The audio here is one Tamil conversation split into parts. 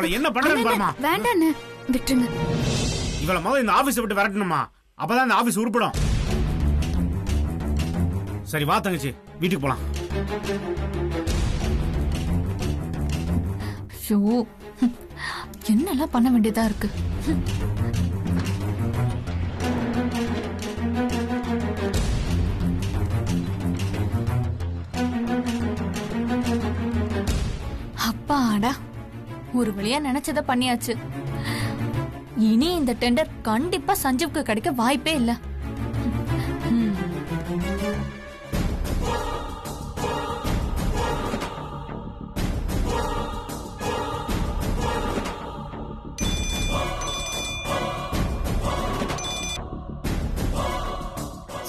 இவள என்ன பண்றேன்னு பாருமா. வேண்டாண்ணே, விட்டுருங்க. இவள முதல்ல இந்த ஆபீஸ் விட்டு விரட்டணுமா, அப்பதான் இந்த ஆபீஸ் உருப்படும். சரி வா தங்கச்சி, வீட்டுக்கு போலாம். ஷோ, என்னெல்லாம் பண்ண வேண்டியதா இருக்கு. அப்பாடா, ஒரு வழியா நினைச்சத பண்ணியாச்சு. இனி இந்த டெண்டர் கண்டிப்பா சஞ்சீவுக்கு கிடைக்க வாய்ப்பே இல்ல.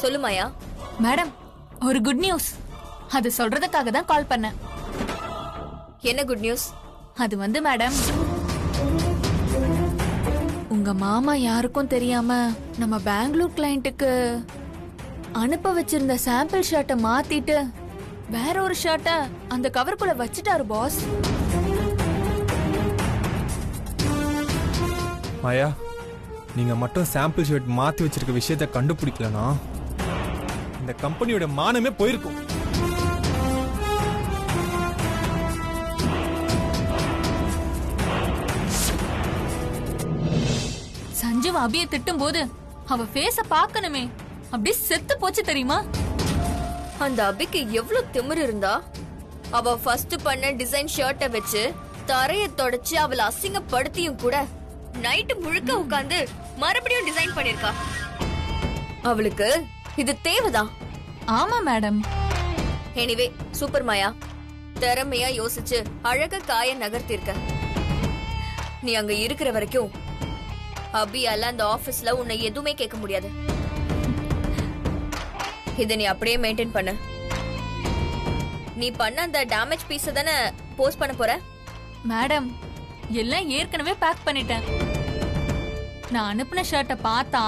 சொல்லு மாயா. மேடம், ஒரு குட் நியூஸ். அது சொல்றதுக்காக தான் கால் பண்ணேன். என்ன குட் நியூஸ்? அது வந்து மேடம், உங்க மாமா யாருக்கும் தெரியாம நம்ம பெங்களூர் கிளையண்ட்டுக்கு அனுப்ப வச்சிருந்த சாம்பிள் ஷர்ட்டை மாத்திட்டு வேற ஒரு ஷர்ட்டை அந்த கவருக்குள்ள வச்சிட்டாரு பாஸ். மாயா, நீங்க மட்டும் சாம்பிள் ஷர்ட் மாத்தி வச்சிருக்க விஷயத்தை கண்டுபிடிக்கலனா இந்த கம்பெனியோட மானமே போயிருக்கும். சஞ்சீவ் அபிய திட்டும் போது அவ ஃபேஸ பார்க்கணுமே, அப்படியே செத்து போச்சு தெரியுமா? அந்த அபிக்கு எவ்வளவு திமிரு இருந்தா அவ ஃபர்ஸ்ட் பண்ண டிசைன் ஷர்ட்டை வச்சு தரைய தொடச்சு அவளை அசிங்கப்படுத்தியும் கூட நைட்டு முழுக்க உட்கார்ந்து மறுபடியும் டிசைன் பண்ணிருக்கா. அவளுக்கு இது தேவைதான். ஆமா மேடம். எனிவே சூப்பர் மாயா, திறமையா யோசிச்சு அழக காய நகர்த்திருக்க. நீ அங்க இருக்கிற வரைக்கும் அபியால அந்த ஆபீஸ்ல உன்னை எதுவுமே கேட்க முடியாது. இத நீ அப்படியே மெயின்டைன் பண்ணு. நீ பண்ண அந்த டேமேஜ் பீஸ தானே போஸ்ட் பண்ண போற? மேடம், எல்லாம் ஏற்கனவே பேக் பண்ணிட்டேன். நான் அனுப்புன ஷர்ட்டை பார்த்தா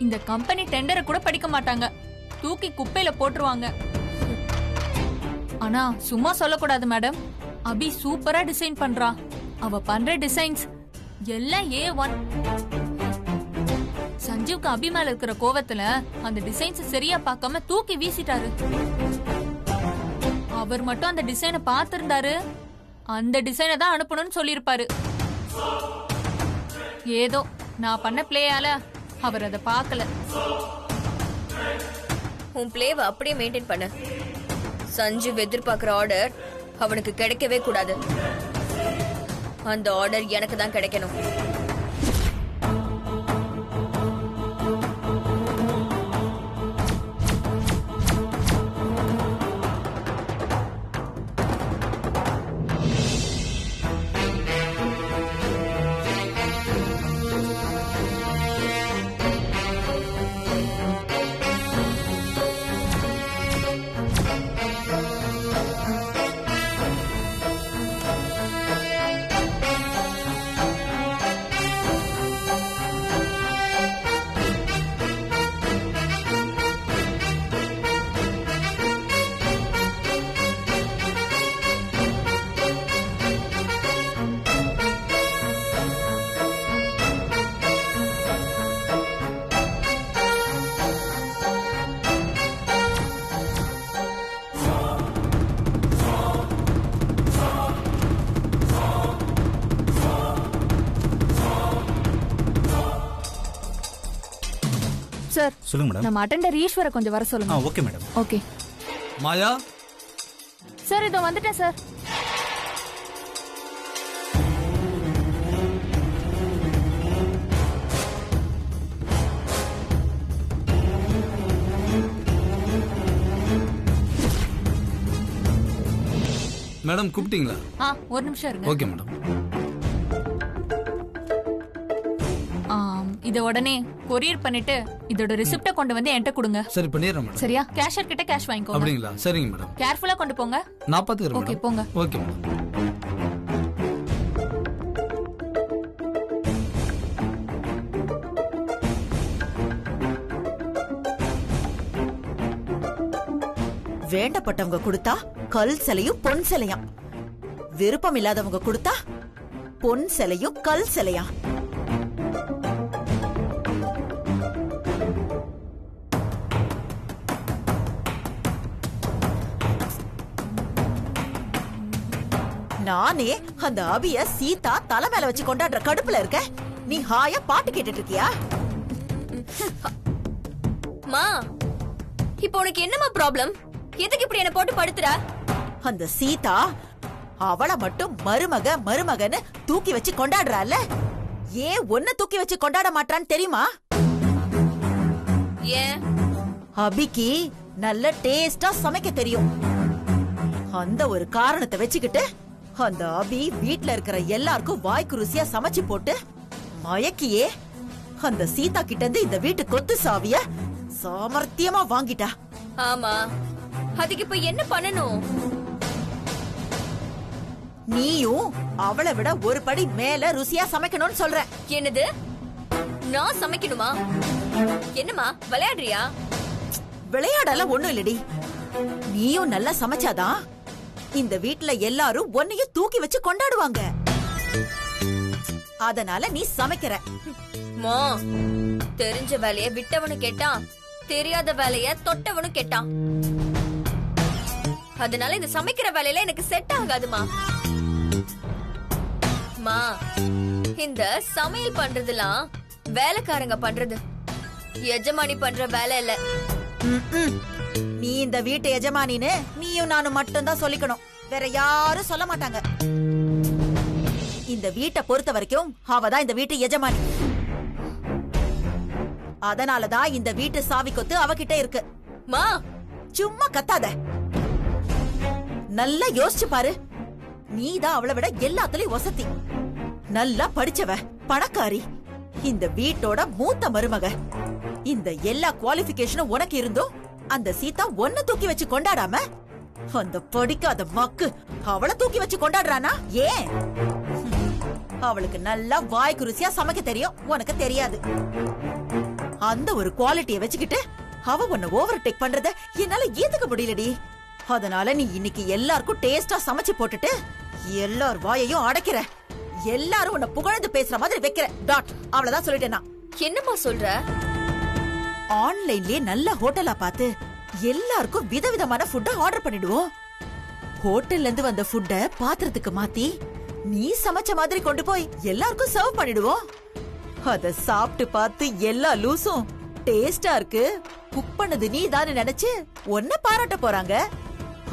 இந்த கம்பெனி டெண்டரை கூட படிக்க மாட்டாங்க, தூக்கி குப்பையில போட்டுருவாங்க. ஆனா சும்மா சொல்லக்கூடாது மேடம், அபி சூப்பரா டிசைன் பண்றா. அவ பண்ற டிசைன்ஸ் எல்லாம் A1. சஞ்சீவ்க்கு அபி மேல இருக்கிற கோவத்துல அந்த டிசைன்ஸ் சரியா பார்க்காம தூக்கி வீசிட்டாரு. அவர் மட்டும் அந்த டிசைனை பார்த்திருந்தாரு, அந்த டிசைனை தான் அனுப்பணும்னு சொல்லிருப்பாரு. ஏதோ நான் பண்ண பிளேயால அவர் அதை பார்க்கல. உன் பிளேவை அப்படியே மெயின்டைன் பண்ணு. சஞ்சீவ் எதிர்பார்க்கிற ஆர்டர் அவனுக்கு கிடைக்கவே கூடாது. அந்த ஆர்டர் எனக்கு தான் கிடைக்கணும். சார், சொல்லுங்க மேடம். நம்ம அட்டெண்டர் ஈஸ்வர கொஞ்சம் வர சொல்லுங்க. Okay madam. ஓகே மாயா. சார், இதோ வந்துட்டேன் சார். மேடம் கூப்பிட்டீங்களா? ஒரு நிமிஷம் இருங்க. Okay madam. இத உடனே கொரியர் பண்ணிட்டு இதோட ரிசிப்ட கொண்டு வந்து என்கிட்ட கொடுங்க. சரி பண்ணிடுறேன் மேடம். சரியா? கேஷியர் கிட்ட கேஷ் வாங்கிக்கோங்க. அப்படிங்களா? சரிங்க மேடம். கேர்ஃபுல்லா கொண்டு போங்க. நான் பாத்துக்கிறேன். ஓகே போங்க. Okay madam. வேண்டப்பட்டவங்க கொடுத்தா கல் சிலையும் பொன் சிலையும், விருப்பம் இல்லாதவங்க கொடுத்தா பொன் சிலையும் கல் சிலையா? நானே அந்த அபிய சீதா தலை மேல வச்சு கொண்டாடுற கடுப்புல இருக்க, நீ ஹாயா பாட்டு கேட்டுட்டு இருக்கியா? மா, இப்போ உனக்கு என்னமா ப்ராப்ளம்? எதுக்கு இப்படி என்ன போட்டு படுத்துற? அந்த சீதா அவளை மட்டும் மருமக மருமகன்னு தூக்கி வச்சு கொண்டாடுறால, ஏன் ஒன்ன தூக்கி வச்சு கொண்டாட மாட்டான்னு தெரியுமா? ஏன்? அபிக்கு நல்ல டேஸ்டா சமைக்க தெரியும். அந்த ஒரு காரணத்தை வச்சுக்கிட்டு அந்த அபி வீட்ல இருக்கிற எல்லாருக்கும் வாய்க்கு ருசியா சமைச்சு போட்டு மயக்கியே அந்த சீதா கிட்ட இருந்து இந்த வீட்டு கொத்து சாவிய சாமர்த்தியமா வாங்கிட்டா. ஆமா, அதுக்கு இப்ப என்ன பண்ணணும்? நீயும் அவளை விட ஒரு படி மேல ருசியா சமைக்கணும்னு சொல்ற. என்னது? நான் சமைக்கணுமா? என்னம்மா விளையாடுறியா? விளையாடல ஒண்ணும் இல்லடி, நீயும் நல்லா சமைச்சாதான் இந்த வீட்ல எல்லாரும் உன்னையும் தூக்கி வச்சு கொண்டாடுவாங்க. அதனால நீ சமைக்கிற. மா, தெரிஞ்ச வேலைய விட்டவனு கேட்டான், தெரியாத வேலைய தொட்டவனு கேட்டான். அதனால இந்த சமைக்கிற வேலையில எனக்கு செட் ஆகாதுமா. மா, இந்த சமையல் பண்றதுலாம் வேலைக்காரங்க பண்றது, எஜமானி பண்ற வேலை இல்ல. நீ இந்த வீட்டு எஜமானின்னு நீயும் நானும் மட்டும்தான் சொல்லிக்கணும், வேற யாரும் சொல்ல மாட்டாங்க. இந்த வீட்டை பொறுத்த வரைக்கும் அவதான் இந்த வீட்டு எஜமானி. அதனாலதான் இந்த வீட்டு சாவி கொத்து அவகிட்ட இருக்கு. மா, சும்மா கத்தாத, நல்லா யோசிச்சு பாரு. நீதான் அவளை விட எல்லாத்துலயும் வசதி, நல்லா படிச்சவ, பணக்காரி, இந்த வீட்டோட மூத்த மருமக. இந்த எல்லா குவாலிஃபிகேஷனும் உனக்கு இருந்தும் அந்த சீதா ஒன்ன தூக்கி வச்சு கொண்டாடாம அந்த படிக்காத மக்கு அவளை தூக்கி வச்சு கொண்டாடுறானா? ஏன்? அவளுக்கு நல்லா வாய்க்கு ருசியா சமைக்க தெரியும், உனக்கு தெரியாது. அந்த ஒரு குவாலிட்டியை வச்சுக்கிட்டு அவ உன்னை ஓவர் டேக் பண்றத என்னால ஏத்துக்க முடியலடி. அதனால நீ இன்னைக்கு எல்லாருக்கும் டேஸ்டா சமைச்சு போட்டுட்டு எல்லார் வாயையும் அடைக்கிற, எல்லாரும் உன்னை புகழ்ந்து பேசுற மாதிரி வைக்கிற. டாட். அவ்வளவுதான் சொல்லிட்டேனா? என்னம்மா சொல்ற? ஆன்லைன்லயே நல்ல ஹோட்டலா பார்த்து எல்லாருக்கும் விதவிதமான ஃபுட்ட ஆர்டர் பண்ணிடுவோம். ஹோட்டல்ல இருந்து வந்த ஃபுட்ட பாத்திரத்துக்கு மாத்தி நீ சமைச்ச மாதிரி கொண்டு போய் எல்லாருக்கும் சர்வ் பண்ணிடுவோம். அத சாப்பிட்டு பார்த்து எல்லா லூசும் டேஸ்டா இருக்கு, குக் பண்ணது நீ தான் நினைச்சு உன்னை பாராட்ட போறாங்க.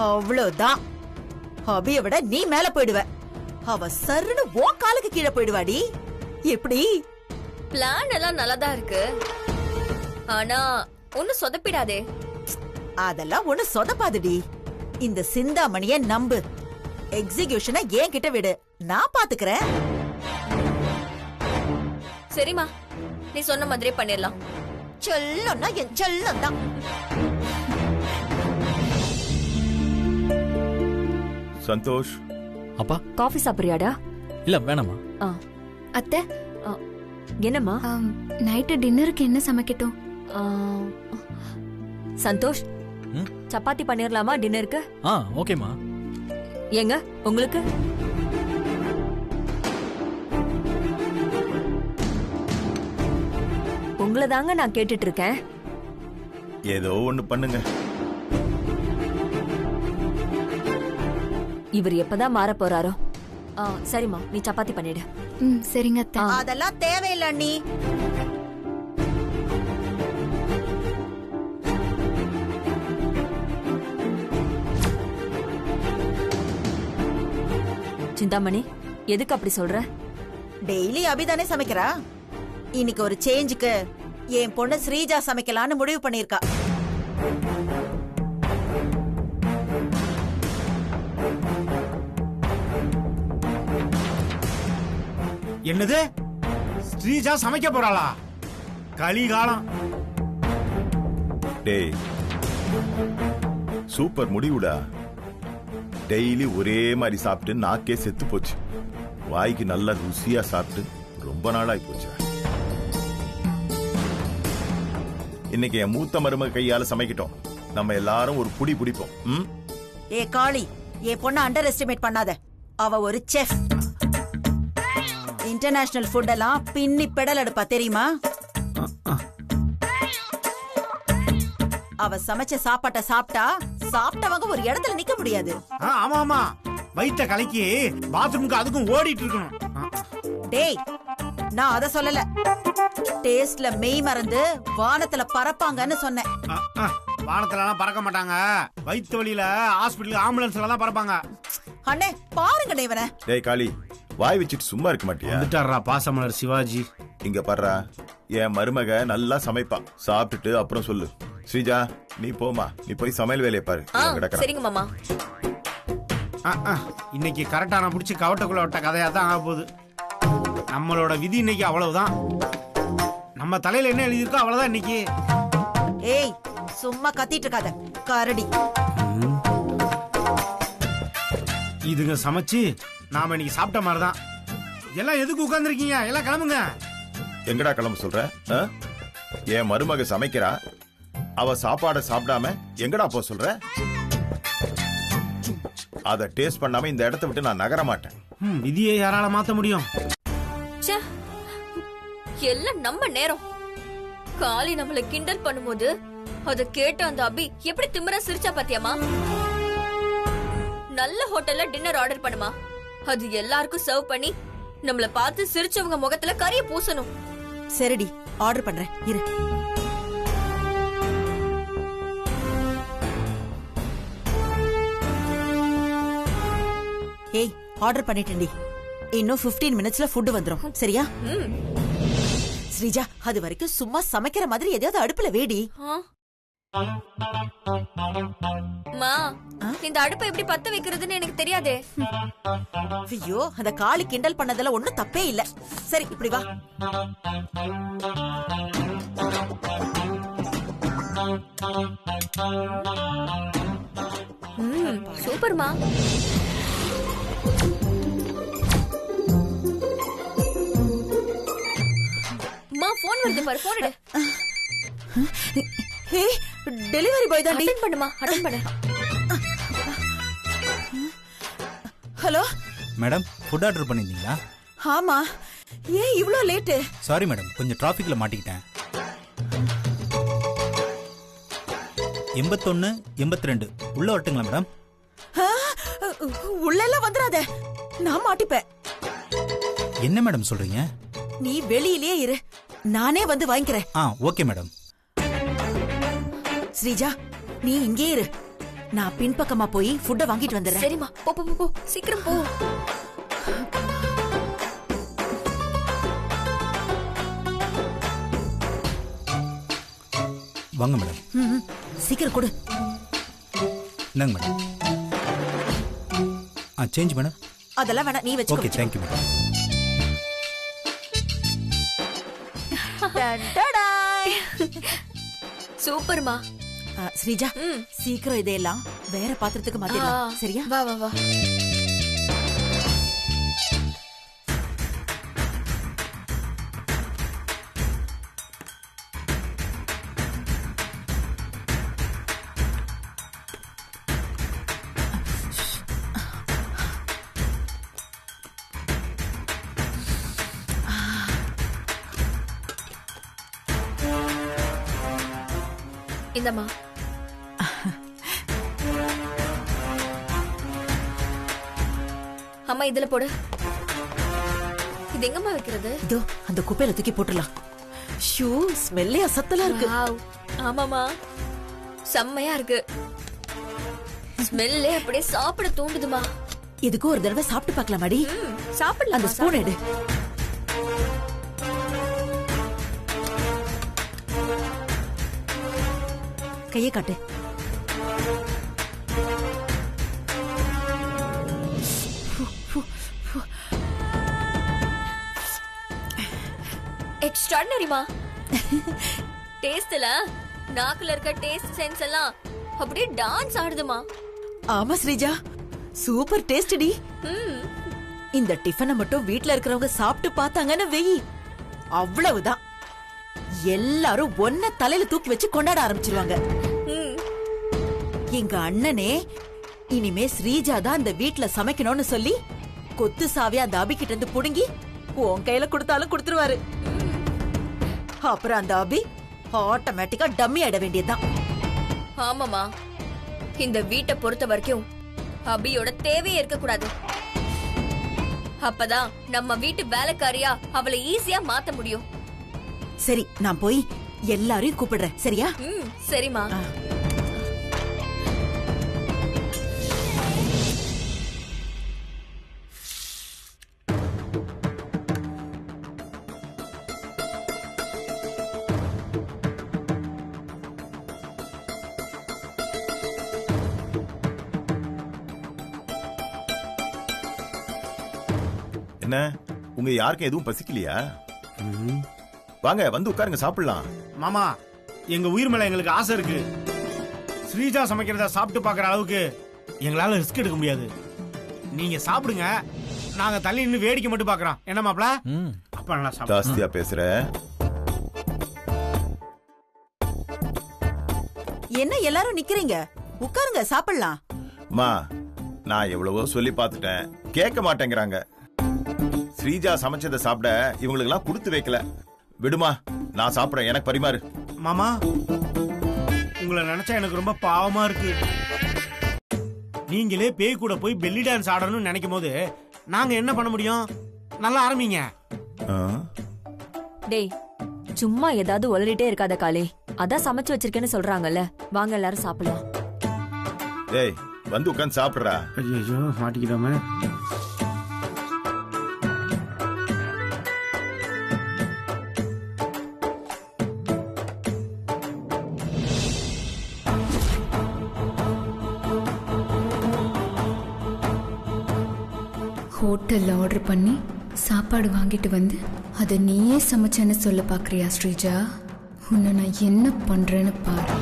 அவ்வளவுதான். அபிய விட நீ மேல போயிடுவ, அவ சருன்னு உன் காலுக்கு கீழே போயிடுவாடி. எப்படி? பிளான் எல்லாம் நல்லாதான் இருக்கு, ஆனா ஒண்ணு சொதப்பிடாதே. அதெல்லாம் ஒண்ணு சொதப்பாதுடி. இந்த சிந்தாமணிய நம்பு, எக்ஸிகியூஷனை ஏன் கிட்ட விடு, நான் பாத்துக்கிறேன். சரிம்மா, நீ சொன்ன மாதிரியே பண்ணிடலாம். செல்லம்னா என் செல்லம் தான். சந்தோஷ், அப்பா காஃபி சாப்பிடுறியாடா? இல்ல வேணாமா. அத்தை, என்னம்மா? நைட்டு டின்னருக்கு என்ன சமைக்கட்டும்? சந்தோஷ், சப்பாத்தி பண்ணிரலாமா டின்னருக்கு? ஓகேமா. ஏங்க உங்களுக்கு? உங்களை தாங்க நான் கேட்டுட்டு இருக்கேன். ஏதோ ஒண்ணு பண்ணுங்க. இவர் எப்பதான் மாற போறாரோ? சரிம்மா, நீ சப்பாத்தி பண்ணிடு. சரிங்க அத்தை. அதெல்லாம் தேவையில்லை அண்ணி. சிந்தாமணி, எதுக்கு அப்படி சொல்ற? டெய்லி அபிதானே சமைக்கிறா, இன்னைக்கு ஒரு சேஞ்சுக்கு என் பொண்ணு ஸ்ரீஜா சமைக்கலான்னு முடிவு பண்ணிருக்கா. என்னது? ஸ்ரீஜா சமைக்க போறாளா? கலிகாலம். டேய், சூப்பர் முடிவுடா. டெய்லி ஒரே மாதிரி சாப்பிட்டு நாக்கே செத்து போச்சு. வாய்க்கு நல்லா ருசியா சாப்பிட்டு ரொம்ப நாளாய் போச்சு. இன்னைக்கு என் மூத்த மருமக கையால சமைக்கிட்டோம், நம்ம எல்லாரும் ஒரு புடி பிடிப்போம். ஏ காளி, என் பொண்ண அண்டர் எஸ்டிமேட் பண்ணாத, அவ ஒரு செஃப். இன்டர்நேஷனல் ஃபுட் எல்லாம் பின்னி பெடல் எடுப்பா தெரியுமா? அவ சமைச்ச சாப்பாட்ட சாப்பிட்டா சாப்பிட்டவங்க ஒரு இடத்துல நிக்க முடியாது. ஆமா ஆமா, வயித்த கலக்கி பாத்ரூமுக்கு அதுக்கும் ஓடிட்டு இருக்கணும். டேய், நான் அத சொல்லல. டேஸ்ட்ல மெய் மறந்து வானத்துல பறப்பாங்கன்னு சொன்னேன். வானத்துல எல்லாம் பறக்க மாட்டாங்க, வயிற்று வழியில ஹாஸ்பிட்டல் ஆம்புலன்ஸ்ல தான் பறப்பாங்க. அண்ணே பாருங்க இவனை. டேய் காளி, வாய் வச்சுட்டு சும்மா இருக்க மாட்டியா? வந்துட்டாரா பாசமலர் சிவாஜி. இங்க பாருடா, என் மருமக நல்லா சமைப்பா. சாப்பிட்டுட்டு அப்புறம் சொல்லு. ஸ்ரீஜா, நீ போமா, நீ போய் சமையல் வேலையை பாரு. சரிங்க மாமா. இன்னைக்கு கரெக்டா நான் பிடிச்சி கவட்டக்குள்ள விட்ட கதையா தான் ஆக போகுது. நம்மளோட விதி இன்னைக்கு அவ்வளவுதான். நம்ம தலையில என்ன எழுதியிருக்கோ அவ்வளவுதான் இன்னைக்கு. ஏய், சும்மா கத்திட்டு இருக்காத கரடி. இதுங்க சமைச்சு நாம இன்னைக்கு சாப்பிட்ட மாதிரிதான். எல்லாம் எதுக்கு உட்கார்ந்துருக்கீங்க? எல்லாம் கிளம்புங்க. எங்கடா கிளம்ப சொல்ற? என் மருமக சமைக்கிறா, அவ சாப்பாட சாப்பிடாம எங்கடா போ சொல்ற? அத டேஸ்ட் பண்ணாம இந்த இடத்தை விட்டு நான் நகர மாட்டேன். விதியை யாரால மாத்த முடியும்? எல்லாம் நம்ம நேரம். காளி நம்மள கிண்டல் பண்ணும்போது அத கேட்ட அந்த அபி எப்படி திமிரா சிரிச்சா பாத்தியாமா? நல்ல ஹோட்டல்ல டின்னர் ஆர்டர் பண்ணுமா, அது எல்லாருக்கும் சர்வ் பண்ணி நம்மள பார்த்து சிரிச்சவங்க முகத்துல கரிய பூசணும். சரிடி, ஆர்டர் பண்றேன் இரு. ஏய், ஆர்டர் பண்ணிட்டேன்டி. இன்னும் 15 மினிட்ஸ்ல ஃபுட் வந்துரும். சரியா? ஸ்ரீஜா, அது வரைக்கும் சும்மா சமைக்கிற மாதிரி எதையாவது அடுப்புல வேடி. மா, இந்த அடுப்பை எப்படி பத்த வைக்கிறதுன்னு எனக்கு தெரியாதே. ஐயோ, அந்த காளி கிண்டல் பண்ணதுல ஒண்ணும் தப்பே இல்ல. சரி, இப்படி வா. சூப்பர்மா. மா, போன் வருது பாரு, போன் எடு. ஏய், டெலிவரி பாய் தான். அட்டெண்ட் பண்ணுமா, அட்டெண்ட் பண்ணு. ஹலோ மேடம், ஃபுட் ஆர்டர் பண்ணிருந்தீங்களா? ஆமா. ஏன் இவ்ளோ லேட்? சாரி மேடம், கொஞ்சம் டிராஃபிக்ல மாட்டிக்கிட்டேன். 81 82 உள்ள வரட்டுங்களா மேடம்? உள்ள எல்லாம் வந்துராத, நான் மாட்டிப்பேன். என்ன மேடம் சொல்றீங்க? நீ வெளியிலேயே இரு, நானே வந்து வாங்கிக்கிறேன். Okay madam. ஸ்ரீஜா, நீ இங்கே இரு, நான் பின்பக்கமா போய் ஃபுட்ட வாங்கிட்டு வந்துடுறேன். சரிம்மா, போ போ போ, சீக்கிரம் போ. வாங்க மேடம். சீக்கிரம் கொடு. இந்தாங்க மேடம். Change madam. அதெல்லாம் வேணா, நீ வச்சுக்கோ. Okay, thank you madam. சூப்பர்மா. ஸ்ரீஜா, சீக்கிரம் இதையெல்லாம் வேற பாத்திரத்துக்கு மாத்திடலாம். சரியா? வா வா வா. இந்தம்மா. அம்மா, இதுல போடு. இது எங்கம்மா வைக்கிறது? இதோ அந்த குப்பையில தூக்கி போட்டுலாம். ஷூ, ஸ்மெல்லே அசத்தலா இருக்கு. ஆமாமா, செம்மையா இருக்கு. ஸ்மெல்லே அப்படியே சாப்பிட தூண்டுதுமா. இதுக்கு ஒரு தடவை சாப்பிட்டு பார்க்கலாமாடி? சாப்பிடலாம். அந்த ஸ்பூன் எடு. கையை காட்டு. எக்ஸ்ட்ராடினரிமா. டேஸ்ட்ல நாக்குல இருக்க டேஸ்ட் சென்ஸ் எல்லாம் அப்படியே டான்ஸ் ஆடுதுமா. ஆமா ஸ்ரீஜா, சூப்பர் டேஸ்டி. இந்த டிஃபனை மட்டும் வீட்ல இருக்கிறவங்க சாப்பிட்டு பார்த்தாங்கன்னு வெயி, அவ்வளவுதான். எல்லாரும் ஒன்ன தலையில தூக்கி வச்சு கொண்டாட ஆரம்பிச்சிருவாங்க. எங்க அண்ணனே இனிமே ஸ்ரீஜா தான் அந்த வீட்ல சமைக்கணும்னு சொல்லி கொத்து சாவியா அந்த அபிகிட்ட இருந்து புடுங்கி உன் கையில கொடுத்தாலும் கொடுத்துருவாரு. அப்புறம் அந்த அபி ஆட்டோமேட்டிக்கா டம்மி ஆயிட வேண்டியதுதான். ஆமாமா, இந்த வீட்டை பொறுத்த வரைக்கும் அபியோட தேவையே இருக்க கூடாது. அப்பதான் நம்ம வீட்டு வேலைக்காரியா அவளை ஈஸியா மாத்த முடியும். சரி, நான் போய் எல்லாரையும் கூப்பிடுறேன். சரியா? சரிமா. என்ன உங்க யாருக்கும் எதுவும் பசிக்கலையா? வாங்க வந்து உட்காருங்க, சாப்பிடலாம். மாமா, எங்க உயிர் மேல எங்களுக்கு ஆசை இருக்கு. ஸ்ரீஜா சமைக்கிறத சாப்பிட்டு பாக்குற அளவுக்கு எங்களால ரிஸ்க் எடுக்க முடியாது. நீங்க சாப்பிடுங்க, நாங்க தள்ளி நின்னு வேடிக்கை மட்டும் பாக்குறோம். என்ன மாப்ள? அப்ப நல்லா சாப்பிடு. ஜாஸ்தியா பேசுற. என்ன எல்லாரும் நிக்கிறீங்க? உட்காருங்க, சாப்பிடலாம். மா, நான் எவ்வளவோ சொல்லி பார்த்துட்டேன், கேட்க மாட்டேங்கிறாங்க. ஸ்ரீஜா சமைச்சதை சாப்பிட இவங்களுக்கு எல்லாம் கொடுத்து வைக்கல. விடுமா, நான் சாப்பிடுறேன், எனக்கு பரிமாறு. மாமா, உங்களை நினைச்சா எனக்கு ரொம்ப பாவமா இருக்கு. நீங்களே பேய் கூட போய் பெல்லி டான்ஸ் ஆடணும்னு நினைக்கும் போது நாங்க என்ன பண்ண முடியும்? நல்லா ஆரம்பிங்க. டேய், சும்மா ஏதாவது உளறிட்டே இருக்காத காலே. அதான் சமைச்சு வச்சிருக்கேன்னு சொல்றாங்கல்ல, வாங்க எல்லாரும் சாப்பிடலாம். டேய், வந்து உட்கார்ந்து சாப்பிடுறா. ஐயோ, மாட்டிக்கிட்டோமே. ஹோட்டல்ல ஆர்டர் பண்ணி சாப்பாடு வாங்கிட்டு வந்து அதை நீயே சமைச்சேன்னு சொல்ல பாக்குறியா ஸ்ரீஜா? உன்னை நான் என்ன பண்றேன்னு பாரு.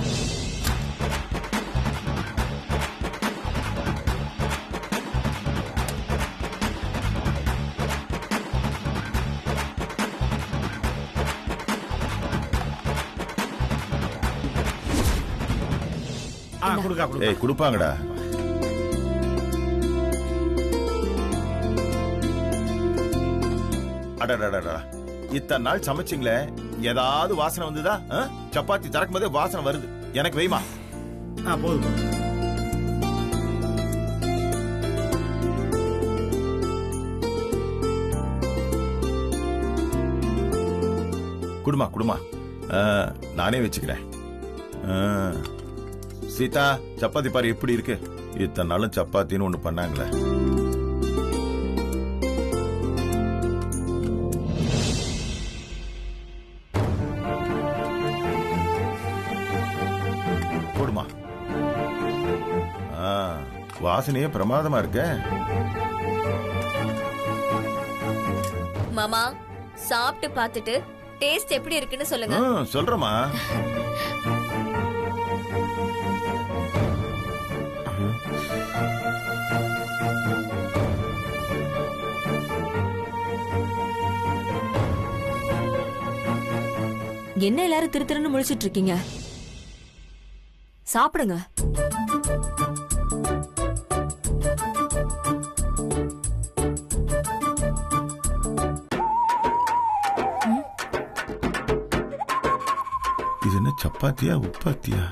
ஏய், கொடுப்பாங்கடா. அடடடடா, இத்தனை நாள் சமைச்சிங்களே, ஏதாவது வாசனை வந்துதா? சப்பாத்தி திறக்கும் போதே வாசனை வருது. எனக்கு வைமா. போதும். குடுமா குடுமா, நானே வச்சுக்கிறேன். சீதா, சப்பாத்தி பாரு எப்படி இருக்கு. இத்தனை நாளும் சப்பாத்தின்னு ஒண்ணு பண்ணாங்களே. போடுமா. வாசனையே பிரமாதமா இருக்க. மாமா, சாப்பிட்டு பார்த்துட்டு டேஸ்ட் எப்படி இருக்குன்னு சொல்லுங்க. சொல்றமா. என்ன எல்லாரும் திரு திருன்னு முழிச்சிட்டு இருக்கீங்க? சாப்பிடுங்க. இது என்ன சப்பாத்தியா உப்பாத்தியா?